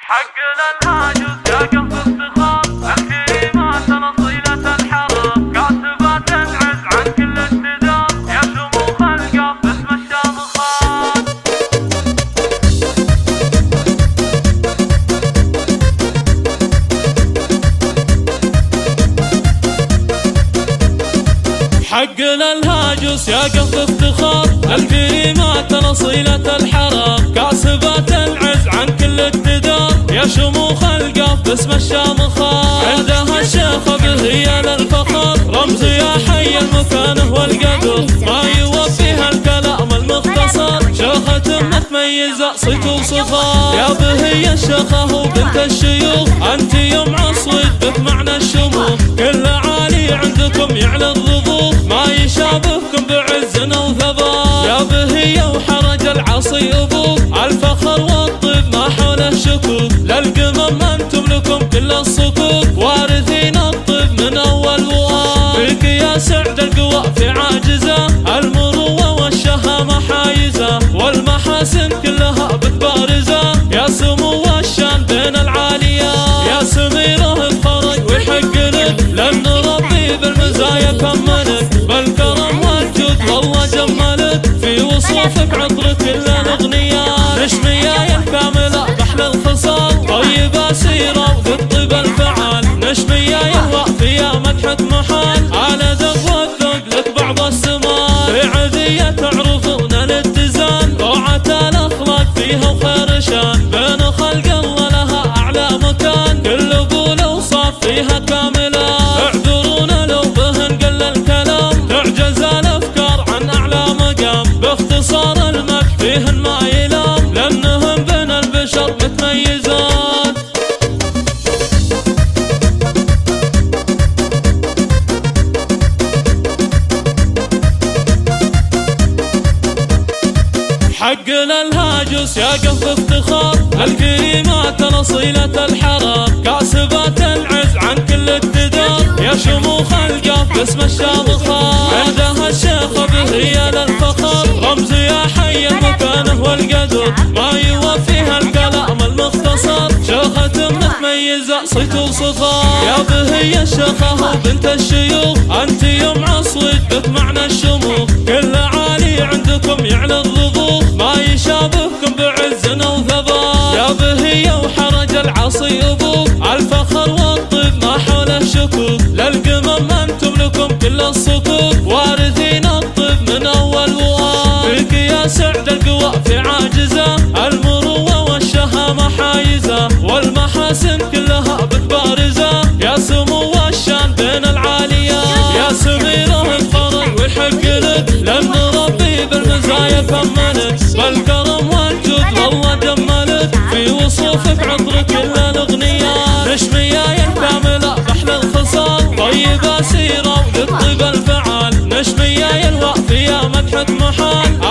حقنا الهاجس يا قلب افتخار الكريمات الاصيلة الحرام كاتبة تنعز عن كل اقتدار يا شموخ القاف باسم الشامخات. حقنا الهاجس يا قلب افتخار الكريمات الاصيلة الحرام كاسبة تنعز عن كل اقتدار يا شموخ القاف باسم الشامخات. عندها الشيخة بهي للفخر رمز يا حي المكانه والقدر ما يوفيها الكلام المختصر شيخة متميزة صيت وصفات يا بهي الشيخة وبنت الشيوخ انت يوم عصيت بك معنى الشموخ كل عالي عندكم يعلى الرضوخ ما يشابهكم بعزنا وثبات يا بهي وحرج العصي ابوك الفخر والطيب ما حوله شكوك للقمم انتم لكم كل الصكوك وارثين الطيب من اول وآخر فيك يا سعد القوى في عاجزه المروه والشهامه حايزه والمحاسن كلها بك بارزه يا سمو الشان بين العاليات يا سميره بفرج ويحق لك لان ربي بالمزايا كملك بالكرم والجود والله جملك في وصوفك عطر كل الاغنيات نشميايا الكامله بحل الخصال طيبه سيره وذب الفعال نشميايا الوافيه مدحك محال على دب والذوق لك بعض السمال في عذيه تعرفون الاتزان روعه الاخلاق فيها وخير شان بين خلق الله لها اعلى مكان كل ابو الاوصاف فيها كامله اعذرونا لو بهن قل الكلام تعجز الافكار عن اعلى مقام باختصار المدح فيهن ما يلام لانهم بين البشر متميزات. حقنا الهاجس يا قلب افتخار الكريمات الاصيلة الحرام كاسبة تنعز عن كل اقتدار يا شموخ القاف باسم الشامخات. عندها الشيخة بهي للفخر رمز يا حي المكانه والقدر ما يوفيها الكلام المختصر شيخة متميزة صيت وصفات يا بهي الشيخة وبنت الشيوخ انت يوم عصيت بك معنى الشموخ كل عالي عندكم يعلى الرضوخ ما يشابهكم بعزنا وثبات يا بهي وحرج العصي ابوك الفخر والطيب ما حوله شكوك للقمم انتم لكم كل الصكوك وارثين الطيب من اول وآخر فيك يا سعد القوى في عاجزه المروه والشهامه حايزه والمحاسن كلها بك بارزه يا سمو الشان بين العاليات يا سميره بفرج ويحق لك لان ربي بالمزايا كملك بالكرم والجود والله جملك في وصوفك عطر كل الاغنيات نشميايا الكامله بحل الخصال طيبه سيره وذب الفعال نشميايا الوافيه مدحك محال